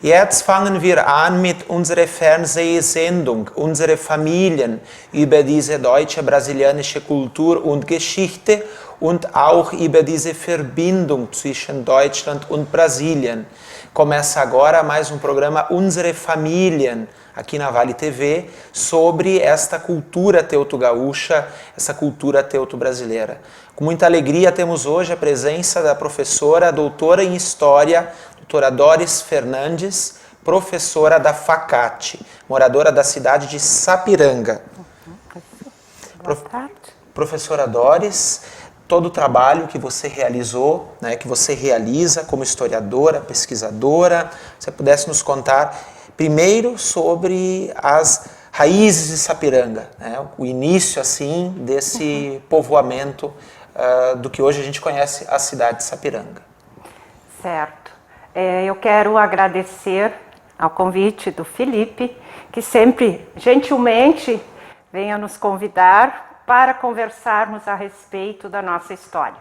Jetzt fangen wir an mit unserer Fernsehsendung, unsere Familien, über diese deutsche-brasilianische Kultur und Geschichte und auch über diese Verbindung zwischen Deutschland und Brasilien. Começa agora mais um programa Unsere Familien, aqui na Vale TV, sobre esta cultura teuto-gaúcha, essa cultura teuto-brasileira. Com muita alegria temos hoje a presença da professora, doutora em História, doutora Doris Fernandes, professora da FACAT, moradora da cidade de Sapiranga. Boa tarde. Professora Doris, todo o trabalho que você realizou, né, que você realiza como historiadora, pesquisadora, se você pudesse nos contar primeiro sobre as raízes de Sapiranga, né, o início assim desse povoamento do que hoje a gente conhece a cidade de Sapiranga. Certo. Eu quero agradecer ao convite do Felipe, que sempre gentilmente venha nos convidar para conversarmos a respeito da nossa história.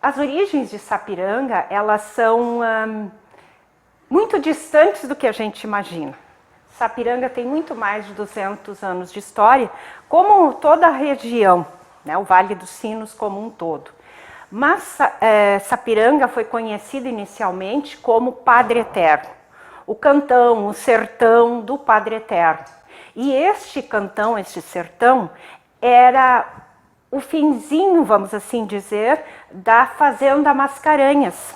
As origens de Sapiranga, elas são muito distantes do que a gente imagina. Sapiranga tem muito mais de 200 anos de história, como toda a região, né, o Vale dos Sinos como um todo. Mas Sapiranga foi conhecido inicialmente como Padre Eterno, o cantão, o sertão do Padre Eterno. E este cantão, este sertão, era o finzinho, vamos assim dizer, da Fazenda Mascarenhas,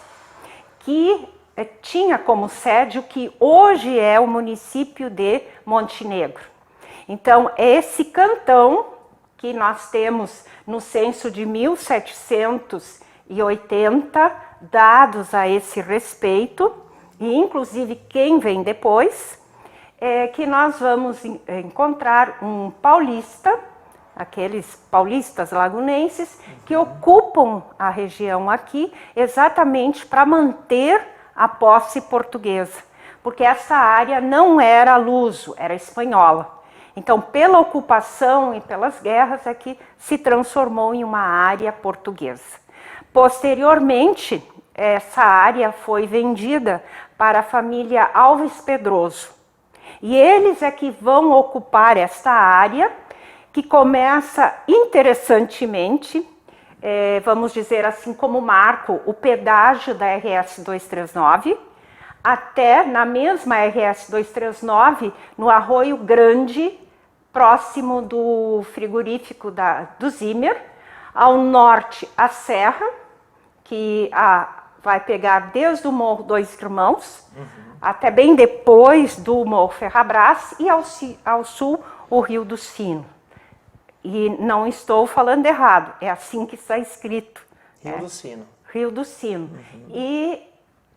que tinha como sede o que hoje é o município de Montenegro. Então, esse cantão que nós temos no censo de 1780, dados a esse respeito, e inclusive quem vem depois, que nós vamos encontrar um paulista, aqueles paulistas lagunenses, que ocupam a região aqui exatamente para manter a posse portuguesa, porque essa área não era luso, era espanhola. Então, pela ocupação e pelas guerras, é que se transformou em uma área portuguesa. Posteriormente, essa área foi vendida para a família Alves Pedroso. E eles é que vão ocupar esta área, que começa interessantemente, vamos dizer assim, como marco, o pedágio da RS 239, até na mesma RS 239, no Arroio Grande, próximo do frigorífico do Zimmer, ao norte a serra, que vai pegar desde o Morro Dois Irmãos, até bem depois do Morro Ferrabras, e ao sul o Rio do Sino. E não estou falando errado, é assim que está escrito. Rio do Sino. Rio do Sino. E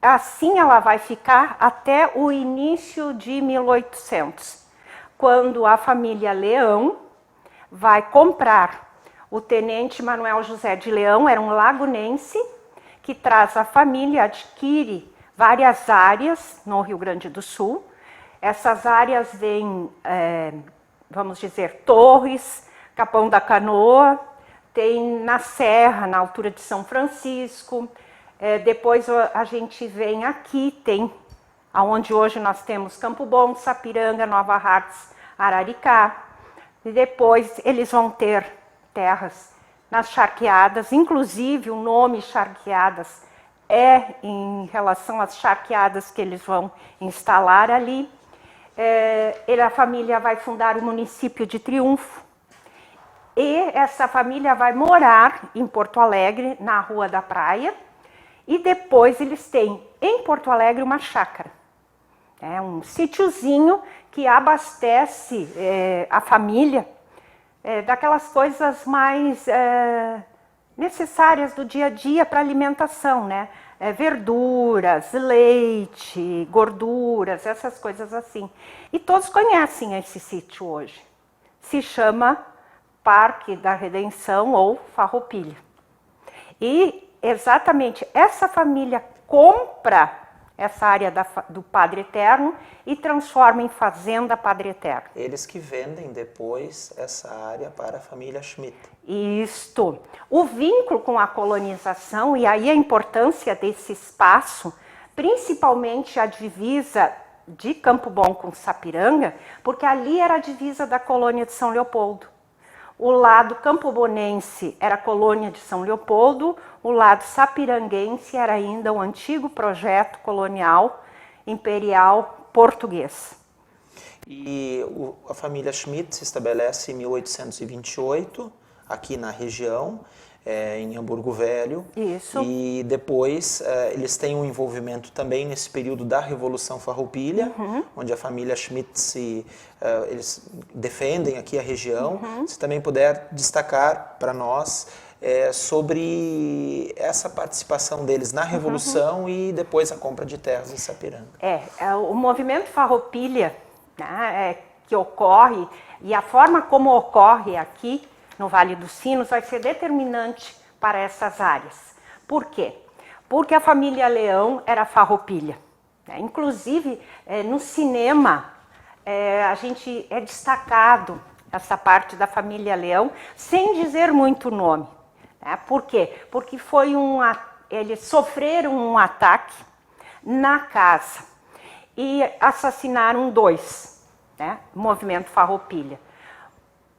assim ela vai ficar até o início de 1800. Quando a família Leão vai comprar. O tenente Manuel José de Leão era um lagunense que traz a família, adquire várias áreas no Rio Grande do Sul. Essas áreas vêm, vamos dizer, Torres, Capão da Canoa, tem na Serra, na altura de São Francisco. Depois a gente vem aqui, tem onde hoje nós temos Campo Bom, Sapiranga, Nova Hartz, Araricá. E depois eles vão ter terras nas charqueadas, inclusive o nome charqueadas é em relação às charqueadas que eles vão instalar ali. A família vai fundar o município de Triunfo. E essa família vai morar em Porto Alegre, na Rua da Praia. E depois eles têm em Porto Alegre uma chácara. É um sítiozinho que abastece a família daquelas coisas mais necessárias do dia a dia para alimentação, né? verduras, leite, gorduras, essas coisas assim. E todos conhecem esse sítio hoje. Se chama Parque da Redenção ou Farroupilha. E exatamente essa família compra essa área do Padre Eterno e transforma em Fazenda Padre Eterno. Eles que vendem depois essa área para a família Schmidt. Isto. O vínculo com a colonização e aí a importância desse espaço, principalmente a divisa de Campo Bom com Sapiranga, porque ali era a divisa da colônia de São Leopoldo. O lado campobonense era a colônia de São Leopoldo, o lado sapiranguense era ainda o antigo projeto colonial imperial português. E a família Schmidt se estabelece em 1828, aqui na região, em Hamburgo Velho. Isso. E depois eles têm um envolvimento também nesse período da Revolução Farroupilha, onde a família Schmidt eles defendem aqui a região. Se também puder destacar para nós sobre essa participação deles na Revolução e depois a compra de terras em Sapiranga. O movimento Farroupilha, né, que ocorre, e a forma como ocorre aqui no Vale dos Sinos vai ser determinante para essas áreas. Por quê? Porque a família Leão era farroupilha. Inclusive, no cinema, a gente é destacado essa parte da família Leão, sem dizer muito nome. Por quê? Porque eles sofreram um ataque na casa e assassinaram 2, né? Movimento Farroupilha.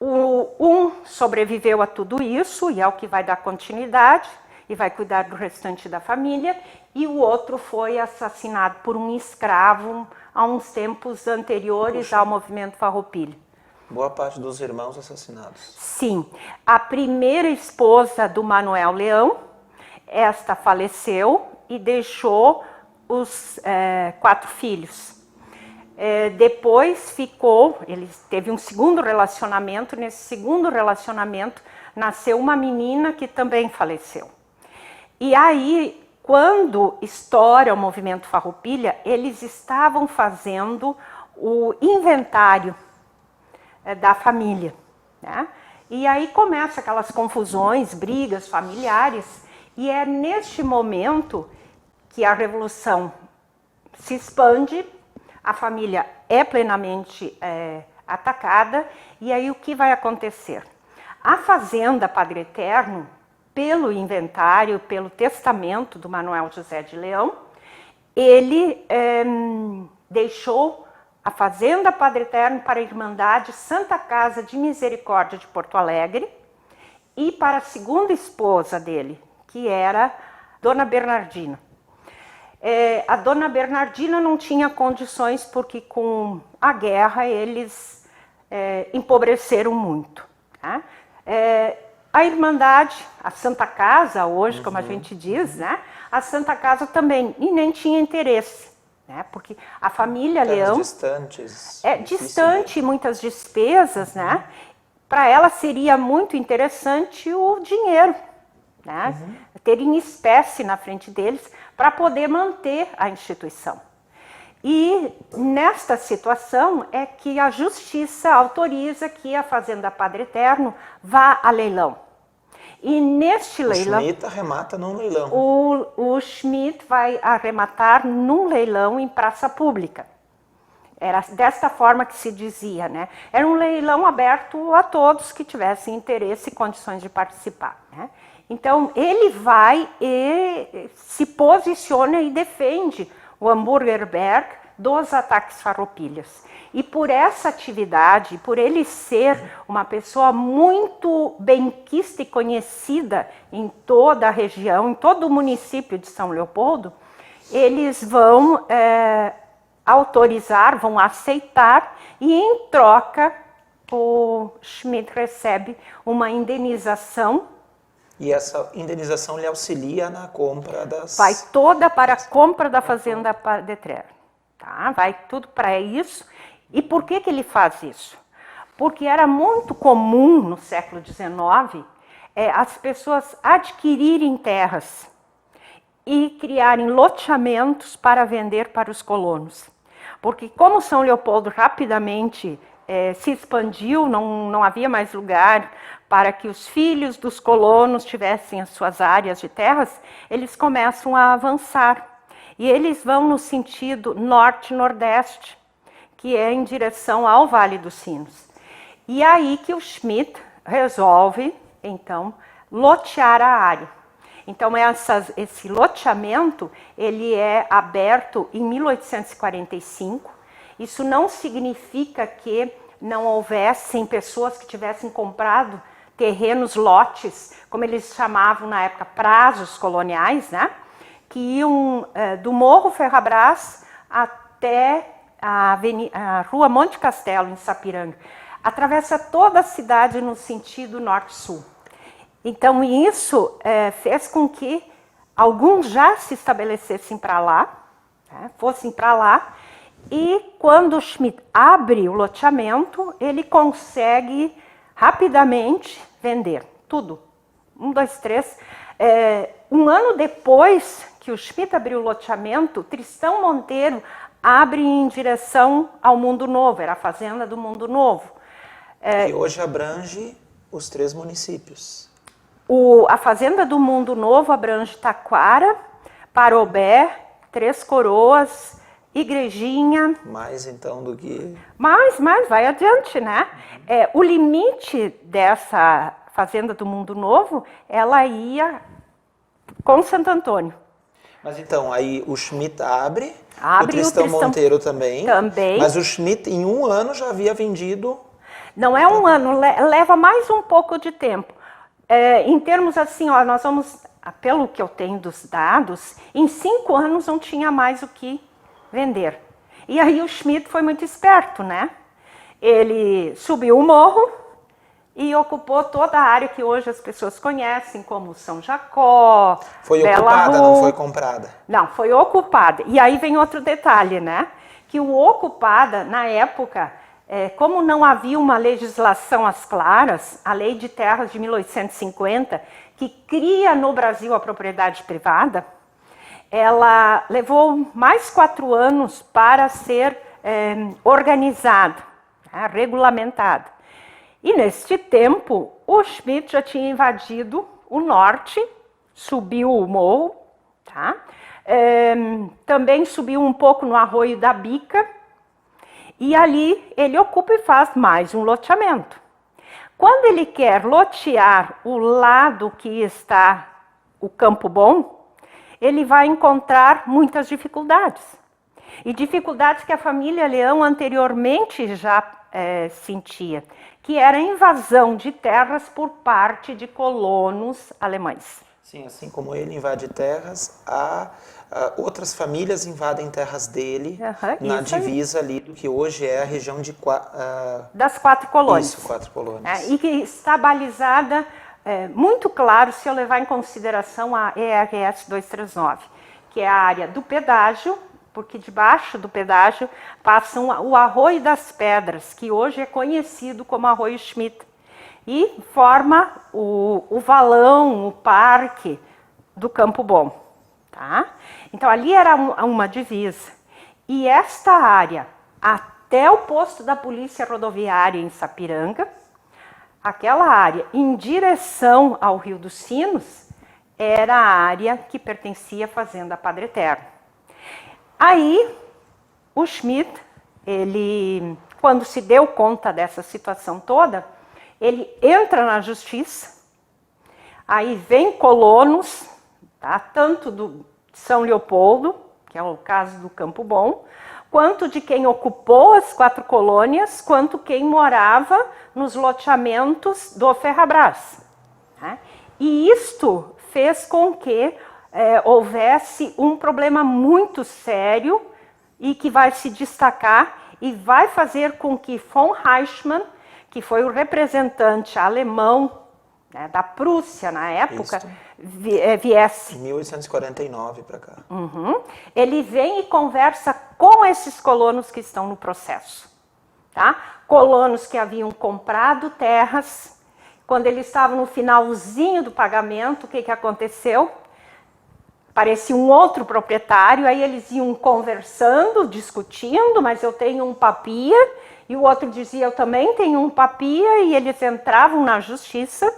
Um sobreviveu a tudo isso e é o que vai dar continuidade e vai cuidar do restante da família, e o outro foi assassinado por um escravo há uns tempos anteriores ao movimento Farroupilha. Boa parte dos irmãos assassinados. Sim. A primeira esposa do Manuel Leão, esta faleceu e deixou os 4 filhos. Depois ele teve um segundo relacionamento. Nesse segundo relacionamento nasceu uma menina que também faleceu. E aí, quando estoura o movimento Farroupilha, eles estavam fazendo o inventário da família, né? E aí começa aquelas confusões, brigas familiares, e é neste momento que a Revolução se expande, a família é plenamente atacada, e aí o que vai acontecer? A Fazenda Padre Eterno, pelo inventário, pelo testamento do Manuel José de Leão, ele deixou a Fazenda Padre Eterno para a Irmandade Santa Casa de Misericórdia de Porto Alegre e para a segunda esposa dele, que era Dona Bernardina. A Dona Bernardina não tinha condições porque com a guerra eles empobreceram muito. Tá? A Irmandade, a Santa Casa hoje, como a gente diz, né? A Santa Casa também, e nem tinha interesse. Porque a família Leão distantes, distante, muitas despesas, né? Para ela seria muito interessante o dinheiro, né? Ter em espécie na frente deles para poder manter a instituição. E nesta situação é que a justiça autoriza que a Fazenda Padre Eterno vá a leilão. E neste leilão... O Schmidt arremata num leilão. O Schmidt vai arrematar num leilão em praça pública. Era desta forma que se dizia, né? Era um leilão aberto a todos que tivessem interesse e condições de participar, né? Então, ele vai e se posiciona e defende o Hamburger Berg dos ataques farroupilhas. E por essa atividade, por ele ser uma pessoa muito benquista e conhecida em toda a região, em todo o município de São Leopoldo, eles vão autorizar, vão aceitar, e em troca o Schmidt recebe uma indenização. E essa indenização lhe auxilia na compra das... Vai toda para a compra da Fazenda Padre Eterno. Tá? Vai tudo para isso. E por que ele faz isso? Porque era muito comum no século XIX as pessoas adquirirem terras e criarem loteamentos para vender para os colonos. Porque como São Leopoldo rapidamente se expandiu, não havia mais lugar para que os filhos dos colonos tivessem as suas áreas de terras, eles começam a avançar. E eles vão no sentido norte-nordeste, que é em direção ao Vale dos Sinos. E aí que o Schmidt resolve, então, lotear a área. Então, esse loteamento, ele é aberto em 1845. Isso não significa que não houvessem pessoas que tivessem comprado terrenos, lotes, como eles chamavam na época, prazos coloniais, né? Que iam do Morro Ferrabras até a Rua Monte Castelo, em Sapiranga. Atravessa toda a cidade no sentido norte-sul. Então, isso fez com que alguns já se estabelecessem para lá, né, fossem para lá, e quando o Schmidt abre o loteamento, ele consegue rapidamente vender tudo. 1, 2, 3. Um ano depois que o Schmidt abriu o loteamento, Tristão Monteiro abre em direção ao Mundo Novo, era a Fazenda do Mundo Novo. Que hoje abrange os 3 municípios. A Fazenda do Mundo Novo abrange Taquara, Parobé, Três Coroas, Igrejinha. Mais então do que... Mais, vai adiante, né? O limite dessa Fazenda do Mundo Novo, ela ia com Santo Antônio. Mas então, aí o Schmidt abre o Tristão Monteiro também. Mas o Schmidt, em 1 ano, já havia vendido... Não é 1 ano, leva mais um pouco de tempo. Em termos assim, ó, nós vamos, pelo que eu tenho dos dados, em 5 anos não tinha mais o que vender. E aí o Schmidt foi muito esperto, né? Ele subiu o morro e ocupou toda a área que hoje as pessoas conhecem como São Jacó, Foi Bela ocupada, Rua. não foi comprada? Não, foi ocupada. E aí vem outro detalhe, né? Que o ocupada, na época, como não havia uma legislação às claras, a Lei de Terras de 1850, que cria no Brasil a propriedade privada, ela levou mais 4 anos para ser organizada, né, regulamentada. E neste tempo, o Schmidt já tinha invadido o norte, subiu o morro, tá? Também subiu um pouco no Arroio da Bica, e ali ele ocupa e faz mais um loteamento. Quando ele quer lotear o lado que está o Campo Bom, ele vai encontrar muitas dificuldades. E dificuldades que a família Leão anteriormente já sentia, que era a invasão de terras por parte de colonos alemães. Sim, assim como ele invade terras, outras famílias invadem terras dele na divisa ali do que hoje é a região de das 4 colônias. Isso, 4 colônias. E que está balizada, muito claro, se eu levar em consideração a ERS 239, que é a área do pedágio, porque debaixo do pedágio passa o Arroio das Pedras, que hoje é conhecido como Arroio Schmidt, e forma o valão, o parque do Campo Bom. Tá? Então, ali era uma divisa. E esta área, até o posto da Polícia Rodoviária em Sapiranga, aquela área em direção ao Rio dos Sinos, era a área que pertencia à Fazenda Padre Eterno. Aí, o Schmidt, quando se deu conta dessa situação toda, ele entra na justiça, aí vem colonos, tá? Tanto do São Leopoldo, que é o caso do Campo Bom, quanto de quem ocupou as 4 colônias, quanto quem morava nos loteamentos do Ferrabras. Tá? E isto fez com que houvesse um problema muito sério e que vai se destacar e vai fazer com que von Eichmann, que foi o representante alemão, né, da Prússia na época, viesse. Em 1849 para cá. Ele vem e conversa com esses colonos que estão no processo. Tá? Colonos que haviam comprado terras. Quando eles estavam no finalzinho do pagamento, o que aconteceu? aparecia um outro proprietário, aí eles iam conversando, discutindo, mas eu tenho um papia, e o outro dizia, eu também tenho um papia, e eles entravam na justiça,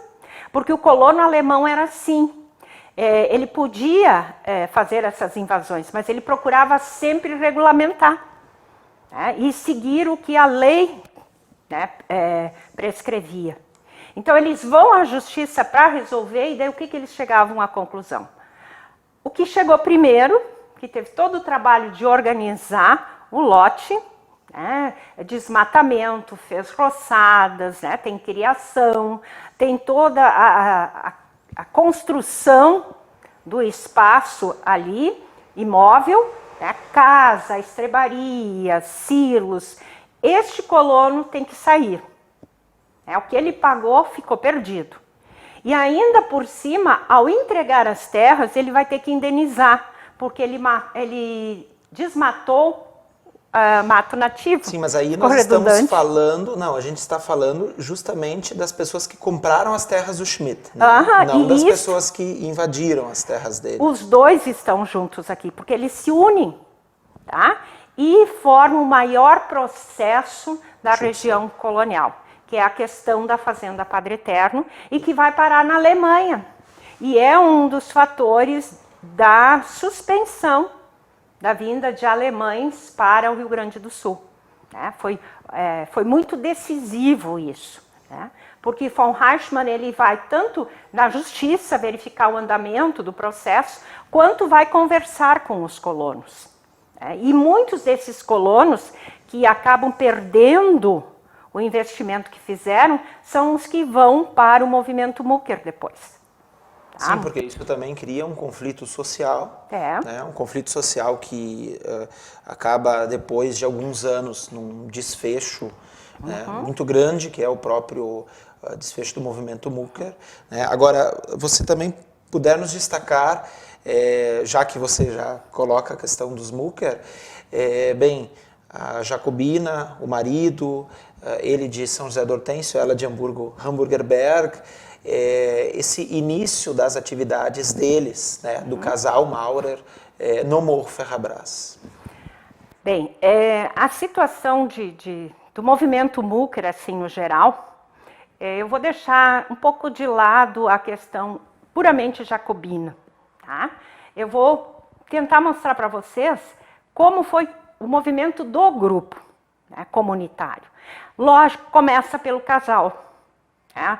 porque o colono alemão era assim. Ele podia fazer essas invasões, mas ele procurava sempre regulamentar, né, e seguir o que a lei, né, prescrevia. Então eles vão à justiça para resolver, e daí o que eles chegavam à conclusão? O que chegou primeiro, que teve todo o trabalho de organizar o lote, né, desmatamento, fez roçadas, né, tem criação, tem toda a construção do espaço ali, imóvel, né, casa, estrebaria, silos. Este colono tem que sair. O que ele pagou ficou perdido. E ainda por cima, ao entregar as terras, ele vai ter que indenizar, porque ele desmatou mato nativo. Sim, mas aí nós estamos falando, a gente está falando justamente das pessoas que compraram as terras do Schmidt, né? Não das pessoas que invadiram as terras dele. Os dois estão juntos aqui, porque eles se unem, tá? E formam o maior processo da região colonial, que é a questão da Fazenda Padre Eterno, e que vai parar na Alemanha. E é um dos fatores da suspensão da vinda de alemães para o Rio Grande do Sul. Né? Foi muito decisivo isso, né? Porque von Eichmann ele vai tanto na justiça verificar o andamento do processo, quanto vai conversar com os colonos. Né? E muitos desses colonos que acabam perdendo o investimento que fizeram, são os que vão para o movimento Mucker depois. Sim, porque isso também cria um conflito social, né? Um conflito social que acaba depois de alguns anos num desfecho né, muito grande, que é o próprio desfecho do movimento Mucker. Né? Agora, você também puder nos destacar, já que você já coloca a questão dos Mucker, bem, a Jacobina, o marido, ele de São José do Hortêncio, ela de Hamburger Berg, esse início das atividades deles, né, do casal Maurer, no Morro Ferrabras. Bem, a situação do movimento Mucker, assim, no geral, eu vou deixar um pouco de lado a questão puramente jacobina. Tá? Eu vou tentar mostrar para vocês como foi o movimento do grupo, né, comunitário. Lógico, começa pelo casal. Né?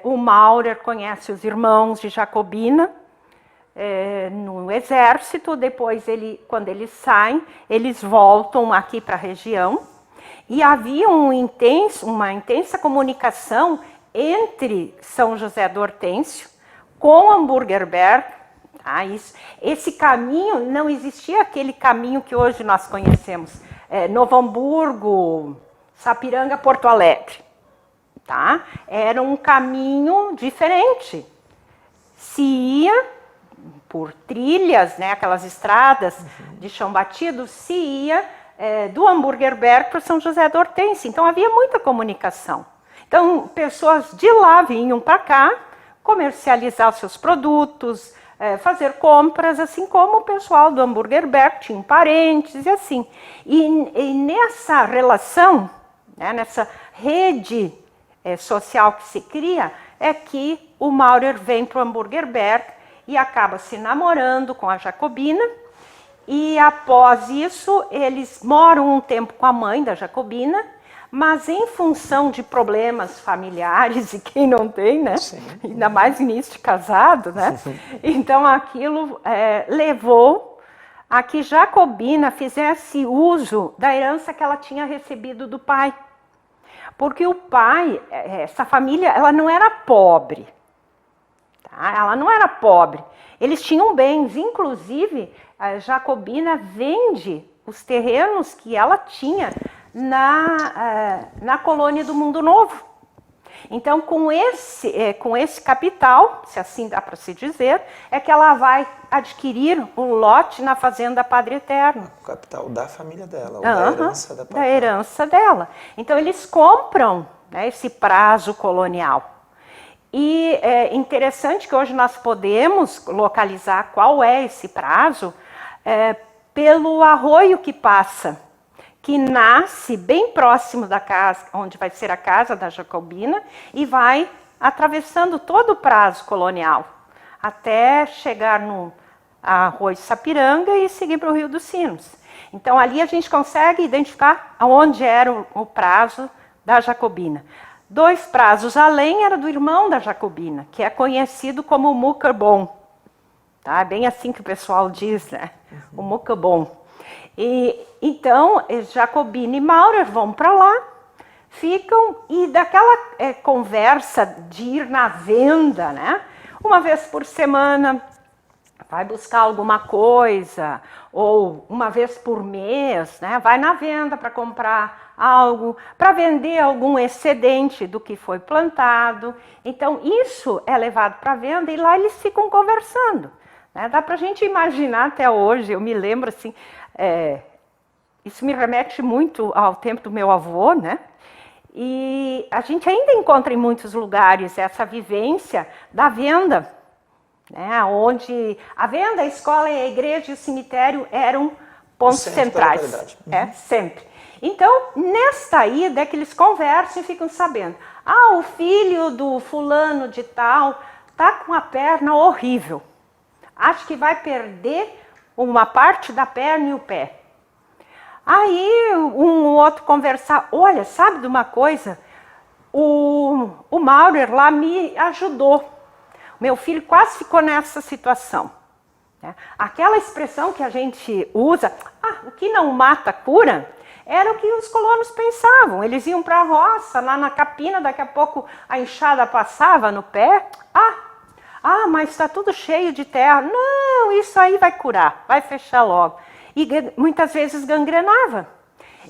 O Maurer conhece os irmãos de Jacobina no exército, depois quando eles saem, eles voltam aqui para a região, e havia uma intensa comunicação entre São José do Hortêncio com Hamburger Berg. Tá? Esse caminho, não existia aquele caminho que hoje nós conhecemos, Novo Hamburgo, Sapiranga, Porto Alegre. Tá? Era um caminho diferente. Se ia por trilhas, né, aquelas estradas de chão batido, se ia do Hamburger Berg para São José do Hortêncio. Então havia muita comunicação. Então pessoas de lá vinham para cá comercializar os seus produtos, fazer compras, assim como o pessoal do Hamburger Berg tinha parentes e assim. E nessa relação, né, nessa rede social que se cria, é que o Maurer vem para o Hamburger Berg e acaba se namorando com a Jacobina, e após isso eles moram um tempo com a mãe da Jacobina, mas em função de problemas familiares, e quem não tem, né? Sim. Ainda mais início de casado, né? Então aquilo levou a que Jacobina fizesse uso da herança que ela tinha recebido do pai. Porque o pai, essa família, ela não era pobre. Tá? Ela não era pobre. Eles tinham bens. Inclusive, a Jacobina vende os terrenos que ela tinha na colônia do Mundo Novo. Então, com esse capital, se assim dá para se dizer, é que ela vai adquirir um lote na Fazenda Padre Eterno. O capital da família dela, ou da herança da da herança dela. Então, eles compram, né, esse prazo colonial. E é interessante que hoje nós podemos localizar qual é esse prazo pelo arroio que passa, que nasce bem próximo da casa, onde vai ser a casa da Jacobina, e vai atravessando todo o prazo colonial, até chegar no arroio Sapiranga e seguir para o Rio dos Sinos. Então ali a gente consegue identificar aonde era o prazo da Jacobina. 2 prazos além era do irmão da Jacobina, que é conhecido como o Mucabon. Tá? É bem assim que o pessoal diz, né? O Mucabon. E então Jacobina e Maurer vão para lá, ficam, e daquela conversa de ir na venda, né? Uma vez por semana vai buscar alguma coisa, ou uma vez por mês, né? Vai na venda para comprar algo, para vender algum excedente do que foi plantado. Então isso é levado para venda e lá eles ficam conversando. Né? Dá para a gente imaginar até hoje, eu me lembro assim, isso me remete muito ao tempo do meu avô, né? E a gente ainda encontra em muitos lugares essa vivência da venda, né? Onde a venda, a escola, a igreja e o cemitério eram pontos centrais. Sempre. Então, nesta ida é que eles conversam e ficam sabendo. Ah, o filho do fulano de tal está com a perna horrível. Acho que vai perder uma parte da perna e o pé. Aí um outro conversar, olha, sabe de uma coisa? O Maurer lá me ajudou. Meu filho quase ficou nessa situação. Aquela expressão que a gente usa, o que não mata cura, era o que os colonos pensavam. Eles iam para a roça, lá na capina, daqui a pouco a enxada passava no pé. Mas está tudo cheio de terra. Não, isso aí vai curar, vai fechar logo. E muitas vezes gangrenava.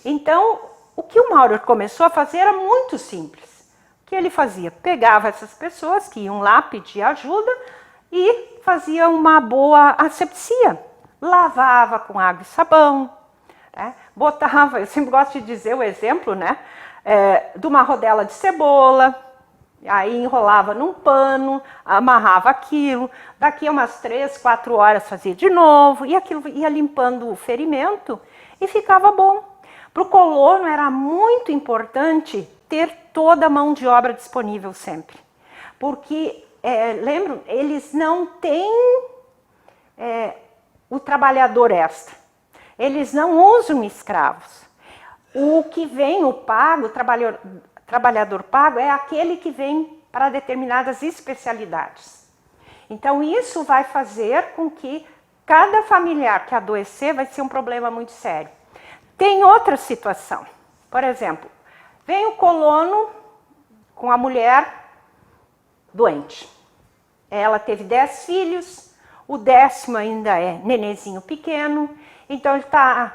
Então, o que o Maurer começou a fazer era muito simples. O que ele fazia? Pegava essas pessoas que iam lá pedir ajuda e fazia uma boa asepsia. Lavava com água e sabão, né? Botava, eu sempre gosto de dizer o exemplo, né? De uma rodela de cebola, aí enrolava num pano, amarrava aquilo, daqui a umas 3, 4 horas fazia de novo, e aquilo ia limpando o ferimento e ficava bom. Para o colono era muito importante ter toda a mão de obra disponível sempre. Porque, lembram, eles não têm o trabalhador extra. Eles não usam escravos. O que vem, o pago, o trabalhador pago, é aquele que vem para determinadas especialidades. Então, isso vai fazer com que cada familiar que adoecer vai ser um problema muito sério. Tem outra situação. Por exemplo, vem o colono com a mulher doente. Ela teve 10 filhos, o 10º ainda é nenenzinho pequeno, então ele está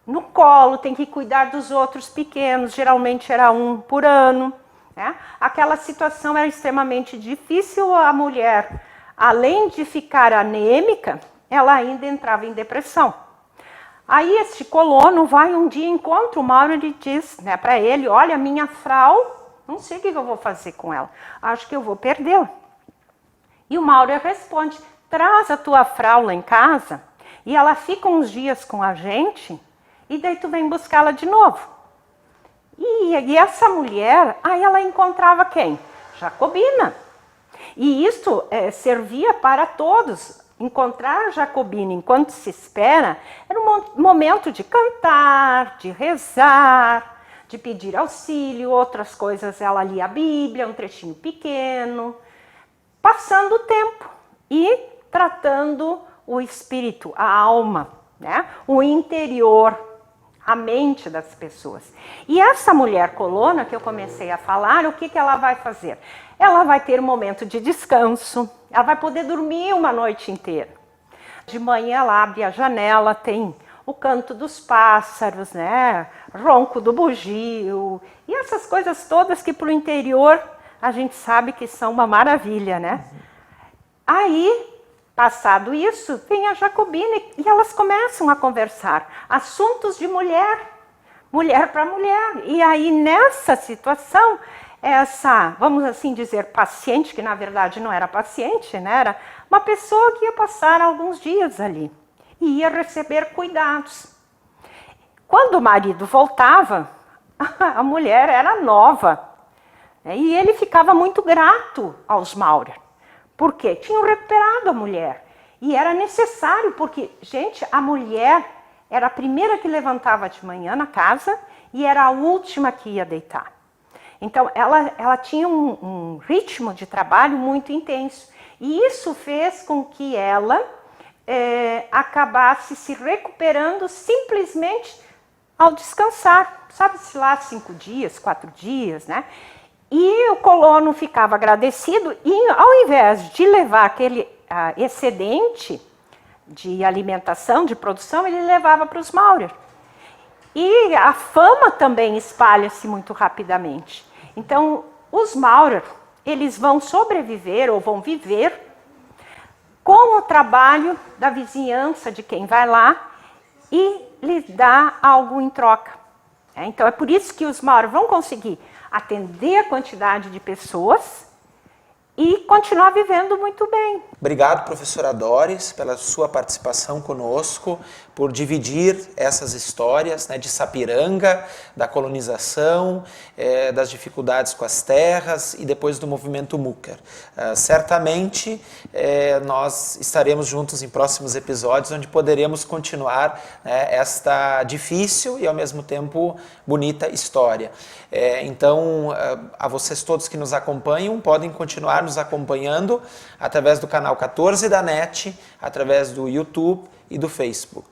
no colo, tem que cuidar dos outros pequenos, geralmente era um por ano. Né? Aquela situação era extremamente difícil, a mulher, além de ficar anêmica, ela ainda entrava em depressão. Aí este colono vai um dia, encontra o Maurer e diz, né, para ele, olha, minha frau, não sei o que eu vou fazer com ela, acho que eu vou perdê-la. E o Maurer responde, traz a tua frau lá em casa e ela fica uns dias com a gente e daí tu vem buscá-la de novo. E essa mulher, aí ela encontrava quem? Jacobina. E isso servia para todos. Encontrar Jacobina enquanto se espera era um momento de cantar, de rezar, de pedir auxílio, outras coisas ela lia a Bíblia, um trechinho pequeno, passando o tempo e tratando o espírito, a alma, né? O interior, a mente das pessoas. E essa mulher colona que eu comecei a falar, o que ela vai fazer? Ela vai ter um momento de descanso, ela vai poder dormir uma noite inteira. De manhã ela abre a janela, tem o canto dos pássaros, né? Ronco do bugio, e essas coisas todas que para o interior a gente sabe que são uma maravilha, né? Aí, passado isso, vem a Jacobina e elas começam a conversar. Assuntos de mulher, mulher para mulher. E aí, nessa situação, essa, vamos assim dizer, paciente, que na verdade não era paciente, né? Era uma pessoa que ia passar alguns dias ali e ia receber cuidados. Quando o marido voltava, a mulher era nova, né? E ele ficava muito grato aos Maurer, porque tinham recuperado a mulher. E era necessário, porque, gente, a mulher era a primeira que levantava de manhã na casa e era a última que ia deitar. Então, ela tinha um ritmo de trabalho muito intenso. E isso fez com que ela acabasse se recuperando simplesmente ao descansar. Sabe-se lá 5 dias, 4 dias, né? E o colono ficava agradecido e, ao invés de levar aquele excedente de alimentação, de produção, ele levava para os Maurer. E a fama também espalha-se muito rapidamente. Então, os Maurer, eles vão sobreviver ou vão viver com o trabalho da vizinhança de quem vai lá e lhes dá algo em troca. Então, é por isso que os Maurer vão conseguir atender a quantidade de pessoas e continuar vivendo muito bem. Obrigado, professora Doris, pela sua participação conosco, por dividir essas histórias, né, de Sapiranga, da colonização, das dificuldades com as terras e depois do movimento Mucker. Certamente nós estaremos juntos em próximos episódios, onde poderemos continuar, né, esta difícil e ao mesmo tempo bonita história. Então, a vocês todos que nos acompanham, podem continuar nos acompanhando através do canal 14 da NET, através do YouTube e do Facebook.